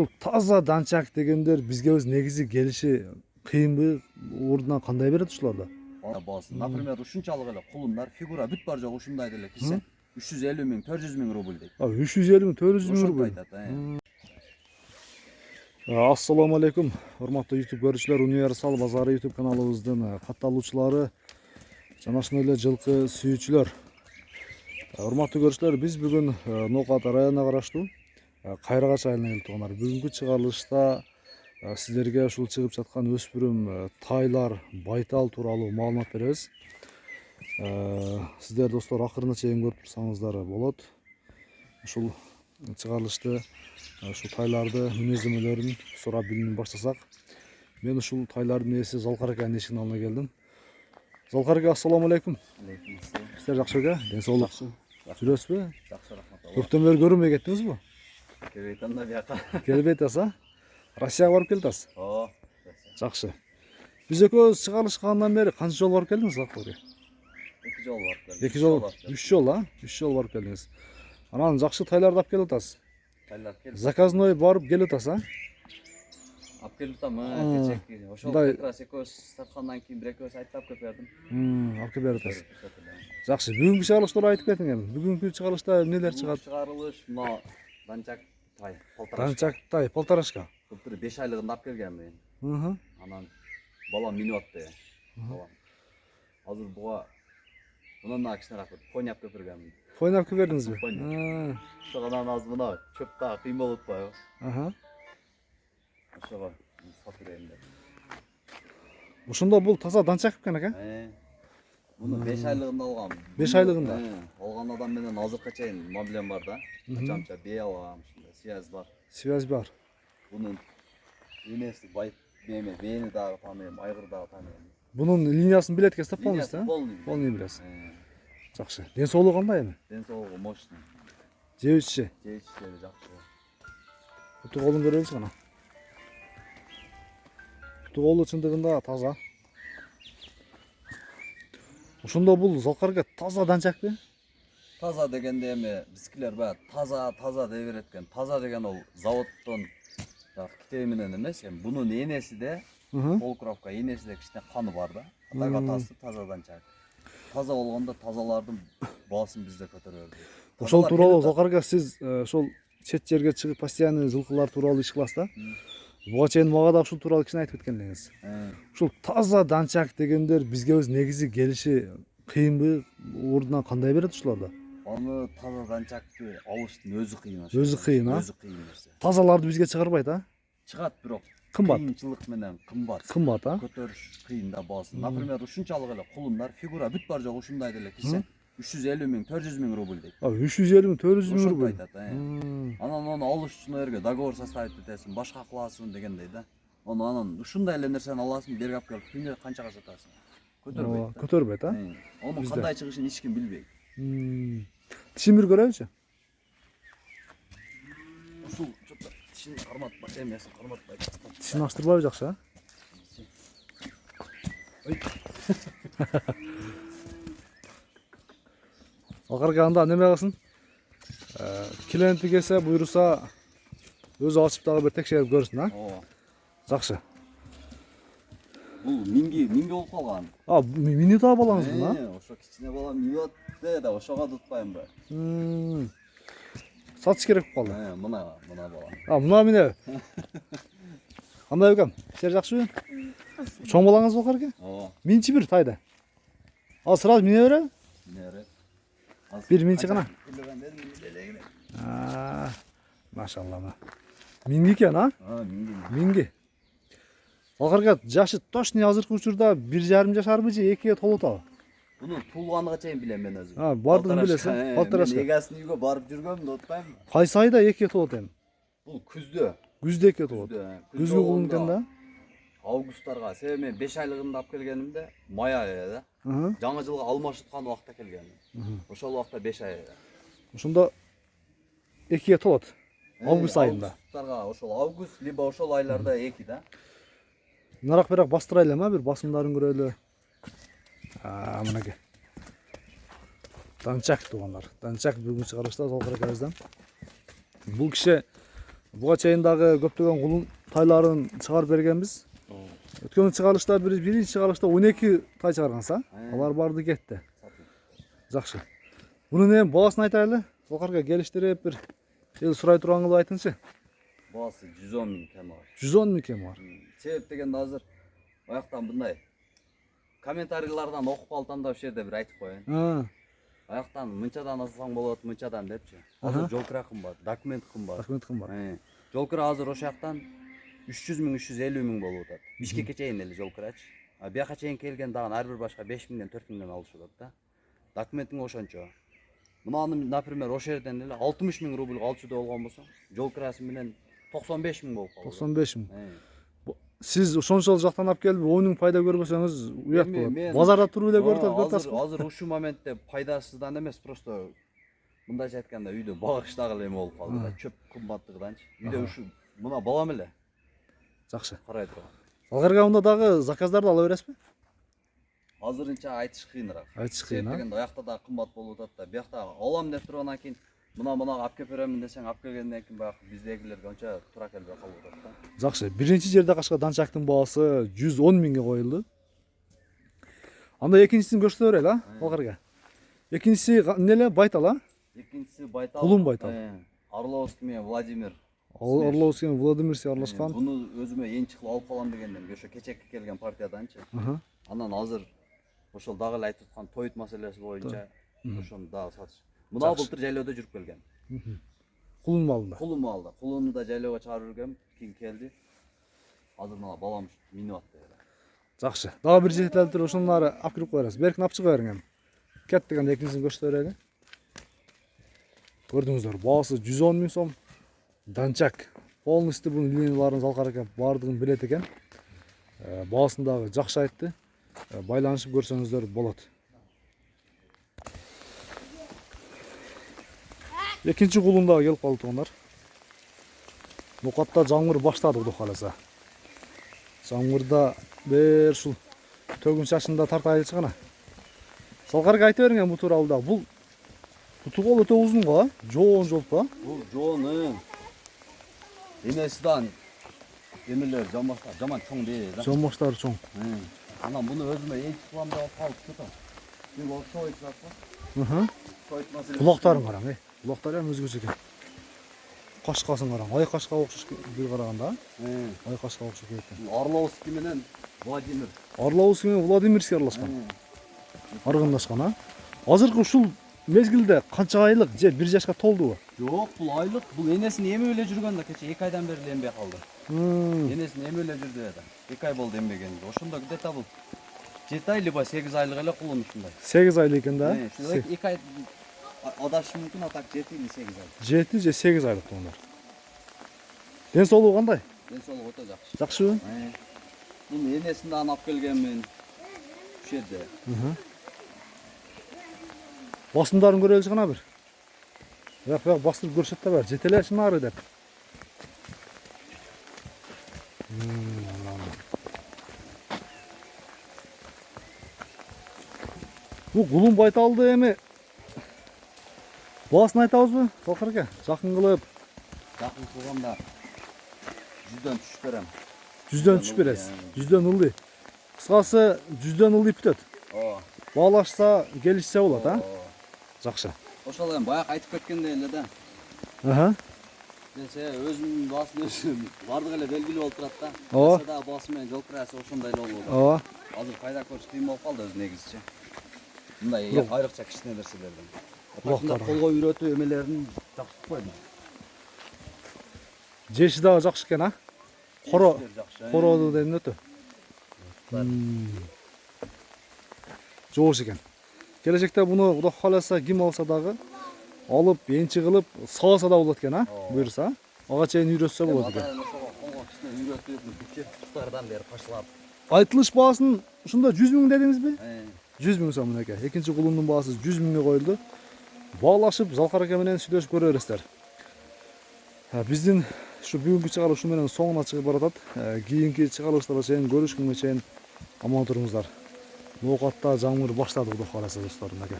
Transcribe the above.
Ушул таза данчак дегендер бизге өз негизи келиши кыйынбы? Ордунан кандай берет ушуларда? Болсын. Например, ушунчалык эле кулундар, фигура бүт бар жок ушундай деле кийсе 350 миң, 400 миң рубль дейт. 350 миң, 400 миң Ошонтип рубль. айтат. Ассаламу алейкум, урматтуу YouTube көрүүчүлөр, Универсал базары YouTube каналыбыздын катталуучулары, жана ошондой эле жылкы сүйүүчүлөр. Урматтуу көрүүчүлөр, биз бүгүн Ноокат районуна караштуу Кайрагач айылына келип тургандар. Бүгүнкү чыгарылышта сиздерге ушул чыгып жаткан өспүрүм тайлар, байтал тууралуу маалымат беребиз. Сиздер достор акырына чейин көрүп турсаңыздар болот. Ушул чыгарылышты, ушул тайларды мүнөздөмөлөрүн сурап билип баштасак. Мен ушул тайлардын ээси Залкар аканын эшигин алдына келдим. Залкар ака, ассаламу алейкум. Сиздер жакшы беле? Ден соолук. Жүрөсүзбү? Жакшы, рахмат. Көптөн бери көрүнбөй кеттиңизби? Келбейт анда бияка. Келбейт аса? Россияга барып келдиңиз? Жакшы. Биз экөөбүз чыгарылышкандан бери канча жолу барып келдиңиз, Залкар ака? 2 жол барып келдим. 2 жол, 3 жол, 3 жол барып келдиңиз. Анан жакшы тайларды алып келип атасыз. Тайлар келди. Заказной барып келип атасыз, Алып келип атам, кечек. Ошол как раз экөөбүз саткандан кийин бир экөөбүз айтып келип бердим. Алып келип берип атасыз. Жакшы. Бүгүнкү чыгарылыш тууралуу айтып кетиң эми. Бүгүнкү чыгарылышта эмнелер чыгат? Чыгарылыш мына данчак тай, полторашка. Данчак тай, полторашка. Былтыр 5 айлыгында алып келгем мен. Анан балам минип атты. Балам. Азыр буга мындан кичинерак пони алып келип бергем. Пони алып келип бердиңизби? Ошодан азыр мына чөп дагы кыйын болуп атпайбы? Ошого сатып берейин деп. Ошондо бул таза данчак экен ака? Муну 5 айлыгында алгам. 5 айлыгында? Алган адам менен азыркы чейин мамилем бар да. Качанча бей алгам, ушундай связь бар. Связь бар. Бунун энеси байт бейме, бейни дагы тааныйм, айгыр дагы тааныйм. Бунун линиясын билет экенсиз да полностью, Полный билесиз. Жакшы. Ден соолугу кандай эми? Ден соолугу мощный. Жеп ичиши? Жеп ичиши жакшы. Куту колун көрөлүчү гана. Куту колу чындыгында таза. Ошондо бул Залкар ака таза данчакпы? Таза дегенде эми бизкилер баягы таза дей берет экен. Таза деген ол заводдон китеби менен эмес, эми бунун энеси де полкровка, энеси де кичине каны бар да. Так атасы таза данчак. Таза болгондо тазалардын баасын бизде көтөрө берди. Ошол тууралуу Залкар ака сиз ошол чет жерге чыгып постоянный жылкылар тууралуу иш кыласыз да? Буга чейин мага да ушул тууралуу кичине айтып кеткен элеңиз. Ушул таза данчак дегендер бизге өз негизи келиши кыйынбы? Ордунан кандай берет ушуларда? Аны таза данчакты алыштын өзү кыйын. Өзү кыйын, Өзү кыйын нерсе. Тазаларды бизге чыгарбайт, Чыгат, бирок кымбат. кыйынчылык менен кымбат. Кымбат, Көтөрүш кыйын да баасын. Например, ушунчалык эле кулундар, фигура бүт бар жок ушундай деле кийсе 350 миң, 400 миң рубль дейт. 350 миң, 400 миң рубль. Айтат, Анан оны алыш үчүн жерге договор составить этесиң, башка кыласың дегендей да. Анан ушундай эле нерсени аласың, берип алып келип күндө канчага сатасың? Көтөрбөйт. Көтөрбөйт, Онун кандай чыгышын эч ким билбейт. Тишин бир көрөбүчү? Ушул тишин карматпай, эмесин карматпай. Тишин ачтырбайбы жакшы, Залкар ака анда неме кылсын? Клиенти келсе, буйруса өзү ачып дагы бир текшерип көрсүн, Жакшы. Бул минги болуп калган. Мини да балаңыз Ошо кичине балам минип атты да, ошого тутпайм ба. Сатыш керек болуп калды. Мына балам. Мына мине. Кандай бекем? Иштер жакшыбы? Чоң балаңыз Залкар ака? Минчи бир тайда. Ал сразу мине береби? Мине берет. Бир минчи гана. Машалла. Минги экен, Минги. Залкар ака, жашы точно азыркы учурда 1,5 жашарбы же 2ге толуп атабы? Буну туулганга чейин билем мен өзүм. Бардыгын билесиң, полторашка. Мен эгасынын үйгө барып жүргөм да утпайм. Кайсы айда 2ге толот эми? Бул күздө. Күздө 2ге толот. Күзгү кулун экен да? Августтарга, себеби мен 5 айлыгында алып келгенимде май айы да. Жаңы жылга алмашыткан убакта келгенмин. Ошол убакта 5 ай. Ошондо 2ге толот. Август айында. Августтарга ошол август либо ошол айларда 2 да. Нарак бирок бастырайлы бир басымдарын көрөлү. Мынакей. Данчак туугандар. Данчак бүгүн чыгарышта Залкар акабыздан. Бул киши Буга чейин дагы көптөгөн кулун тайларын чыгарып бергенбиз. Өткөн чыгарылышта биринчи чыгарылышта 12 тай чыгарганса, алар барды кетти. Жакшы. Мунун эми баасын айтайлы. Сокарга келиштирип бир эл сурай турганыңды айтыңчы. Баасы 110 миң кем бар. 110 миң кем бар. Себеп дегенде азыр аяктан мындай комментарийлардан окуп алып тандап жерде бир айтып коеюн. Аяктан мынчадан алсаң болот, мынчадан депчи. Азыр жол кира кымбат, документ кымбат. Документ кымбат. Жол кира азыр ошол жактан 300 миң, 350 миң болуп атат. Бишкекке чейин эле жол кирачы. А бияка чейин келген дагы ар бир башка 5 миңден 4 миңден алышып атат да. Документиң ошончо. Мынаны, например, ошол жерден эле 60 миң рубль алчууда болгон болсо, жол кирасы менен 95 миң болуп калат. 95 миң. Сиз ошончол жактан алып келип, оюнун пайда көрбөсөңүз уят болот. Базарда туруп эле көрүп атасыз. Азыр ушул моментте пайдасыздан эмес, просто мындайча айтканда үйдө багыштагы эме болуп калды да, чөп кымбаттыгыданчы. Үйдө ушу мына балам эле. Жакшы. Карай турган. Алгаргабында дагы заказдарды ала бересизби? Азырынча айтыш кыйыныраак. Айтыш кыйын, а? Дегенде аякта да кымбат болуп атат да, биякта алам деп тургандан кийин мына алып келип беремин десең, алып келгенден кийин баягы биздегилерге онча туура келбей калып атат да. Жакшы. Биринчи жерде качка данчактын баасы 110 миңге коюлду. Анда экинчисин көрсөтө берели, а? Алгарга. Экинчиси эмне эле Байтал, а? Экинчиси Байтал. Кулун Байтал. Орловский менен Владимир. Орловский менен Владимир аралашкан. Буну өзүмө энчи кылып алып калам дегендем, ошо кечекке келген партияданчы. Анан азыр ошол дагы эле айтып аткан тоют маселеси боюнча ошону дагы сатыш. Мына былтыр жайлоодо жүрүп келген. Кулун малында. Кулун малда. Кулуну да жайлоого чыгарып жүргөм, кийин келди. Азыр мына балам минип атты. Жакшы. Дагы бир жетелтирип ошону ары алып кирип коерсиз. Беркин алып чыга бериң эми. Кет дегенде экинчисин көрсөтө берели. Көрдүңүздөр, баасы 110 миң сом. Данчак. Полностью бунун линияларын Залкар бардыгын билет экен. Баасын дагы жакшы айтты. Байланышып көрсөңүздөр болот. Экинчи кулун дагы келип калды туугандар. Нокатта жаңгыр баштады Кудо кааласа. Жаңгырда бер ушул төгүн шашында тартайлы чыгана. Залкарга айта бериң бу тууралуу. Бул тugol өтө узун го, жоон жолпа. Бул жоонун энесидан эмелер жаман чоң дей да. Жон баштары чоң. Анан буну өзүмө энчи кылам деп алып калып кетем. Бул окшоо айтат. Тоyut маселеси. Кулактарын караң, кулактары эми өзгөчө экен. Кашкасын караң, ай кашка окшош бир караганда. Ай кашка окшош экен. Орловский менен Владимир. Орловский менен Владимир аралашкан. Аргындашкан, а? Азыркы ушул мезгилде канча айлык же 1 жашка толдубу? Жок, бул айлык, бул энесин эме эле жүргөн да, кече 2 айдан бери эмбей калды. Энесин эме эле жүрдү да. 2 ай болду эмбегени. Ошондо где-то бул 7 ай либо 8 айлык эле кулун ушундай. 8 айлык экен да? 2 ай адашышы мүмкүн, а так 7 или 8 ай. 7 же 8 айлык туугандар. Ден соолугу кандай? Ден соолугу өтө жакшы. Жакшыбы? Муну энесинден алып келгенмин. Ушул жерде. Басымдарын көрөлү жана бир. Бияк бастырып көрсөт да бар. Жетеле шынары деп. Бу Кулун Байталды эми баасын айтабызбы? Залкарга жакын кылып. Жакын кылганда 100дөн түшүп берем. 100дөн түшүп бересиз. 100дөн ылдый. Кыскасы 100дөн ылдый бүтөт. Баалашса, келишсе болот, а? Жакшы. Ошол эми баягы айтып кеткендей эле да. Десе өзүмдүн баасын өзүм бардык эле белгилүү болуп турат да. Ооба. Да баасы менен жол кирасы ошондой эле болуп. Ооба. Азыр пайда көрүш кыйын болуп калды өзү негизичи. Мындай айрыкча кичине нерселерден. Ошондой колго үйрөтүү эмелерин жакшы тукпойм. Жеши дагы жакшы экен, а? Корооду дедин өтө. Жоош экен. Келечекте буну Кудо кааласа ким алса дагы алып, энчи кылып сааса да болот экен, а? Буйрса, ага чейин үйрөтсө болот экен. Колго кичине үйрөтүп, бүкчөп туктардан бери кашлап. Айтылыш баасын ушунда 100 миң дедиңизби? 100 миң сом экен. Экинчи кулундун баасы 100 миңге коюлду. Баалашып Залкар аке менен сүйлөшүп көрө бересиздер. Биздин ушу бүгүнкү чыгарылыш менен соңуна чыгып баратат. Кийинки чыгарылыштарга чейин көрүшкөнгө чейин аман туруңуздар. Нокатта жаңгыр баштады Кудо кааласа досторум аке.